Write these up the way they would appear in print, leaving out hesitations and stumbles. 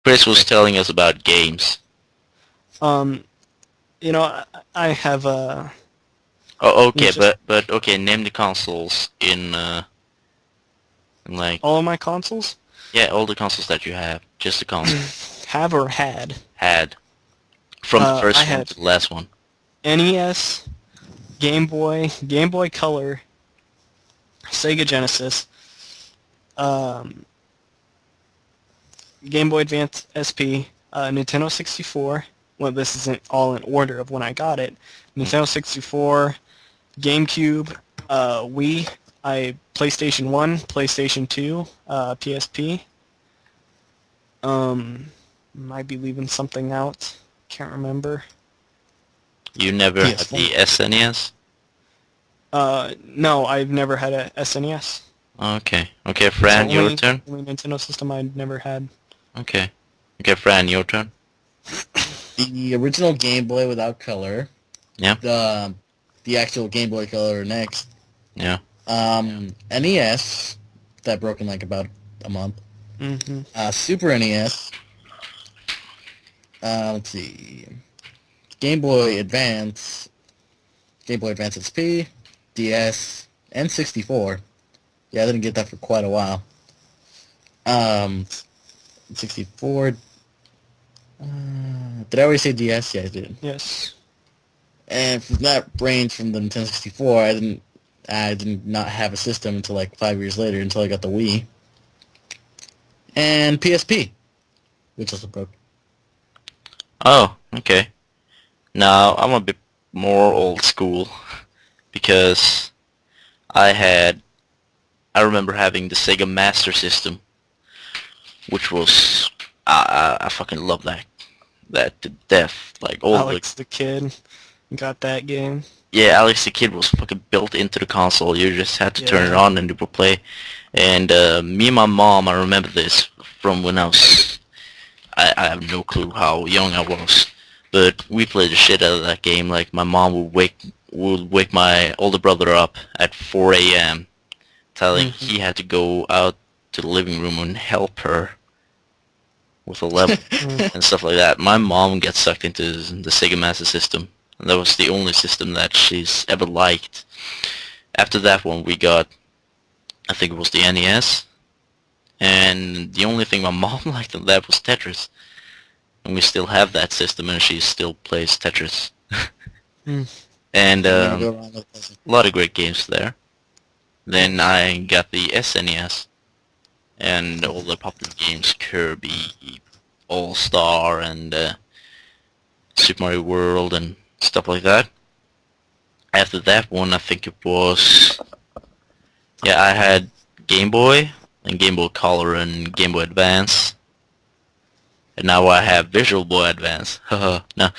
Chris was telling us about games. Um, I have Oh, okay, just but okay, name the consoles in like all of my consoles. yeah, all the consoles that you have, just the consoles Have or had. had from the I first one had to the last one. NES, Game Boy, Game Boy Color, Sega Genesis, um, Game Boy Advance SP, Nintendo 64. Well, this isn't all in order of when I got it. Mm. Nintendo 64, GameCube, Wii, PlayStation 1, PlayStation 2, PSP. Might be leaving something out. Can't remember. You never had PS4. the SNES? No, I've never had a SNES. Okay, okay, It's the Fran, your turn. only Nintendo system I've never had. Okay, okay, Fran, your turn. The original Game Boy without color. Yeah. The actual Game Boy Color next. Yeah. NES that broke in like about a month. Mm-hmm. Super NES. Let's see. Game Boy Advance. Game Boy Advance SP. DS. And 64. Yeah, I didn't get that for quite a while. 64. Did I already say DS? Yeah, I did. Yes. And from that range from the Nintendo 64, I did not have a system until like 5 years later, until I got the Wii. And PSP, which also broke. Oh, okay. Now I'm a bit more old school because I remember having the Sega Master System, which was I fucking love that to death. Like all Alex the Kid got that game. yeah, Alex the Kid was fucking built into the console. You just had to turn it Yeah. on and it would play. And me and my mom, I remember this from when I have no clue how young I was, but we played the shit out of that game. Like my mom would wake my older brother up at 4 a.m. telling Mhm. he had to go out to the living room and help her with a level and stuff like that. My mom got sucked into the Sega Master System, and that was the only system that she's ever liked. After that one, we got, I think it was the NES, and the only thing my mom liked on that was Tetris. And we still have that system, and she still plays Tetris. Mm. And Never go wrong with this. a lot of great games there. Then I got the SNES, and all the popular games, Kirby, All Star, and Super Mario World, and stuff like that. After that one, I think it was, yeah, I had Game Boy, and Game Boy Color, and Game Boy Advance. And now I have Visual Boy Advance. Haha, no.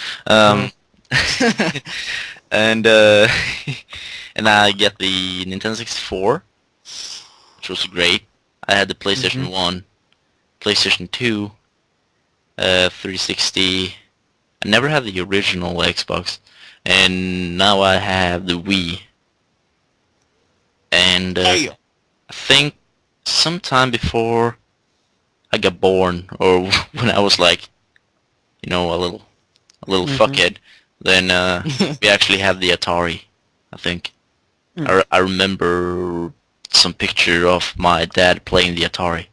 And and I get the Nintendo 64, which was great. I had the PlayStation 1, PlayStation 2, 360. I never had the original Xbox, and now I have the Wii. And Hey, I think sometime before I got born, or when I was like, a little fuckhead, then we actually had the Atari. I think I remember some picture of my dad playing the Atari.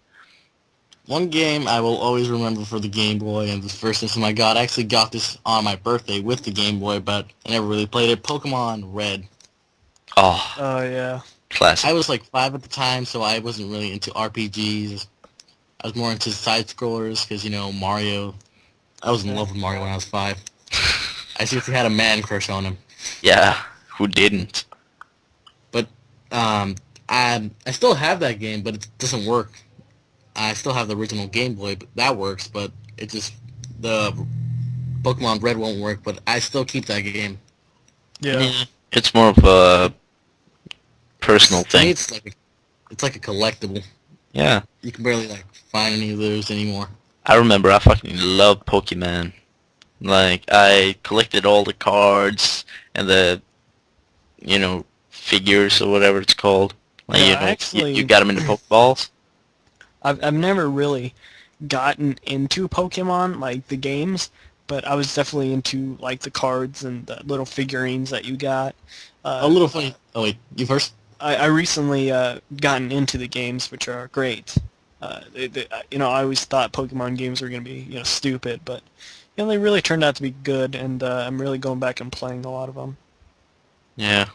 one game I will always remember for the Game Boy and the first system I got. I actually got this on my birthday with the Game Boy, but I never really played it. Pokemon Red. Oh, Oh yeah. classic. I was like 5 at the time, so I wasn't really into RPGs. I was more into side scrollers because Mario. I was in love with Mario when I was 5. I seriously had a man crush on him. Yeah, who didn't? But I still have that game, but it doesn't work. I still have the original Game Boy, but that works. But it just the Pokemon Red won't work. But I still keep that game. Yeah. It's more of a personal To me, thing. it's like a collectible. Yeah, You can barely like find any of those anymore. I remember I fucking loved Pokemon. Like, I collected all the cards and the, figures or whatever it's called. Like, Yeah, you actually- got them in the Pokeballs. I've never really gotten into Pokemon, like the games, but I was definitely into like the cards and the little figurines that you got. A little funny. Oh wait, you first. I recently gotten into the games, which are great. I always thought Pokemon games were going to be, stupid, but they really turned out to be good, and I'm really going back and playing a lot of them. Yeah.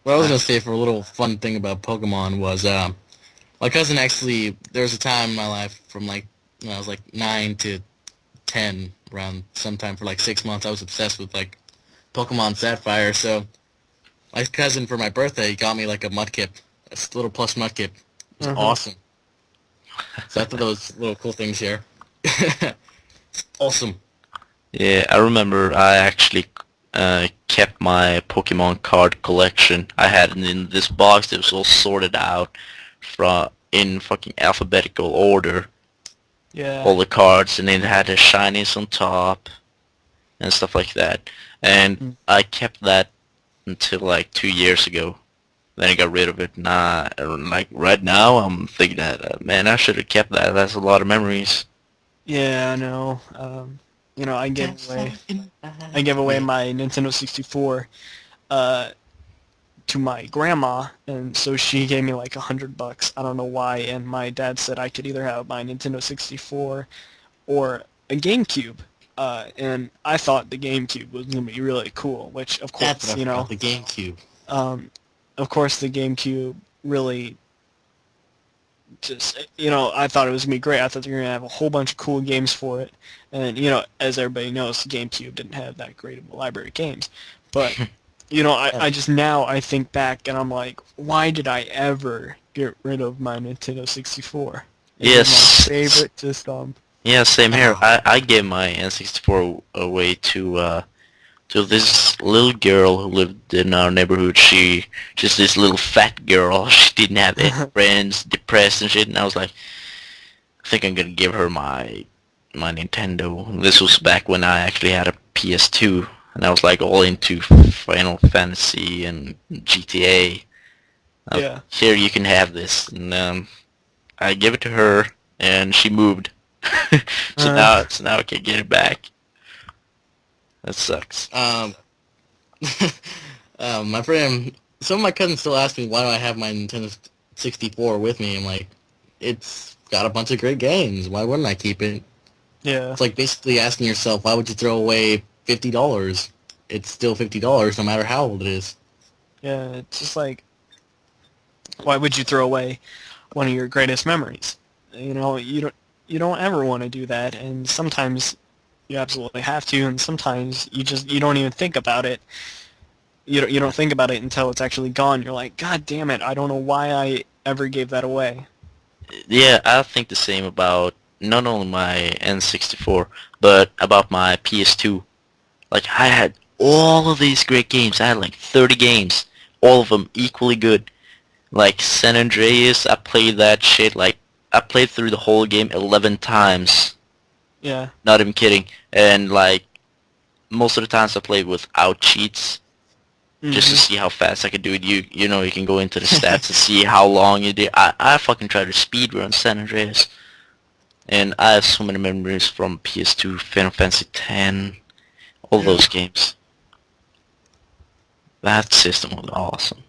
What I was gonna say for a little fun thing about Pokemon was my cousin actually. There was a time in my life from like when I was like 9 to 10, around sometime for like 6 months. I was obsessed with like Pokemon Sapphire. So my cousin for my birthday he got me like a Mudkip, a little plush Mudkip. It was Mhm. awesome. So I thought those little cool things here. Awesome. Yeah, I remember I actually kept my Pokemon card collection. I had it in this box that was all sorted out in fucking alphabetical order. Yeah. All the cards, and it had the shinies on top and stuff like that. And Mm. I kept that until like 2 years ago. Then I got rid of it. Nah, like right now, I'm thinking that man, I should have kept that. That's a lot of memories. Yeah, I know. I gave away my Nintendo 64 uh, to my grandma, and so she gave me like $100. I don't know why, and my dad said I could either have my Nintendo 64 or a GameCube. And I thought the GameCube was gonna be really cool, which of That's course, what I forgot, the GameCube. um, of course the GameCube really just, I thought it was gonna be great. I thought they were gonna have a whole bunch of cool games for it, and as everybody knows, the GameCube didn't have that great of a library of games. But I just now I think back and I'm like, why did I ever get rid of my Nintendo 64? It was Yes. my favorite system. Yeah, same here. I gave my N64 away to this little girl who lived in our neighborhood. Just this little fat girl. She didn't have any friends, depressed and shit. And I was like, I think I'm gonna give her my Nintendo. This was back when I actually had a PS2, and I was like all into Final Fantasy and GTA. Yeah. Here, you can have this, and I gave it to her, and she moved. So now I can get it back. That sucks. My friend, some of my cousins still ask me why do I have my Nintendo 64 with me. I'm like, it's got a bunch of great games. Why wouldn't I keep it? Yeah. It's like basically asking yourself, why would you throw away $50? It's still $50 no matter how old it is. Yeah. It's just like, why would you throw away one of your greatest memories? You don't ever want to do that, and sometimes you absolutely have to, and sometimes you don't even think about it. You don't think about it until it's actually gone. You're like, God damn it! I don't know why I ever gave that away. Yeah, I think the same about not only my N64, but about my PS2. Like, I had all of these great games. I had like 30 games, all of them equally good. Like San Andreas, I played that shit like I played through the whole game 11 times. Yeah. Not even kidding. And like most of the times I played without cheats, just to Mhm. see how fast I could do it. You can go into the stats to see how long you did. I fucking tried to speedrun San Andreas, and I have so many memories from PS2, Final Fantasy X, all Yeah. those games. That system was awesome.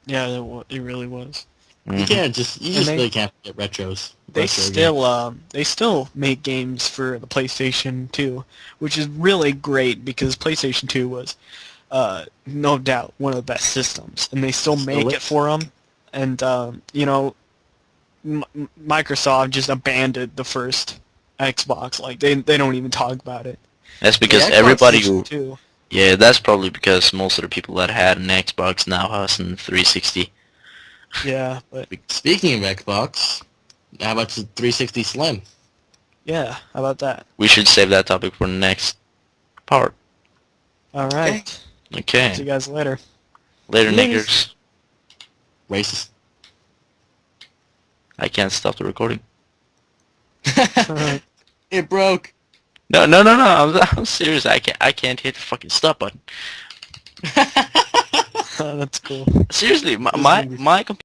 Yeah, it really was. You Mhm. can't just you And just they- really can't forget retros. They retro they still make games for the PlayStation 2, which is really great because PlayStation 2 was no doubt one of the best systems, and they still Still make is. it for them. And Microsoft just abandoned the first Xbox. Like they don't even talk about it. That's because Xbox everybody PlayStation who 2. yeah, that's probably because most of the people that had an Xbox now has a 360. Yeah, but Speaking of Xbox, how about the 360 Slim? yeah, how about that? We should save that topic for the next part. All right. See Okay. you guys later. Later, Later. niggers. Racist. I can't stop the recording. It broke. No. I'm serious. I can't hit the fucking stop button. That's cool. Seriously, my This is my gonna be- my computer